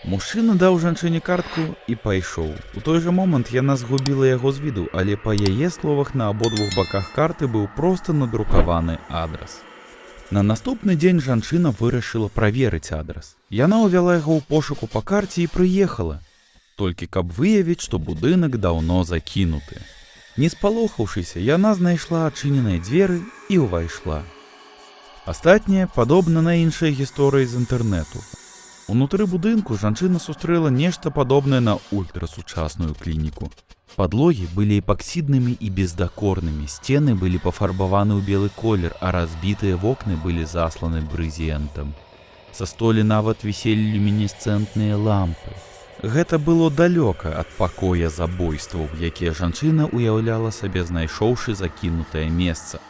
Мужчына даў жанчыне картку і пайшоў. У той жа момант яна згубіла яго з віду, але па яе словах на абодвух баках карты быў проста надрукаваны адрас. На наступны дзень жанчына вырашыла праверыць адрас. Яна ўвяла яго ў пошуку па карце і прыехала, толькі каб выявіць, што будынак даўно закінуты. Не спалохаўшыся, яна знайшла адчыненыя дзверы і ўвайшла. Астатняе падобна на іншыя гісторыі з інтэрнэту. Унутры будынку жанчына сустрэла нешта падобнае на ультрасучасную клініку. Падлогі былі эпаксіднымі і бездакорнымі, сцены былі пафарбаваны ў белы колер, а разбітыя вокны былі засланы брызентам. Са столі нават віселі люмінесцэнтныя лампы. Гэта было далёка ад пакоя забойстваў, якія жанчына ўяўляла сабе, знайшоўшы закінутае месца.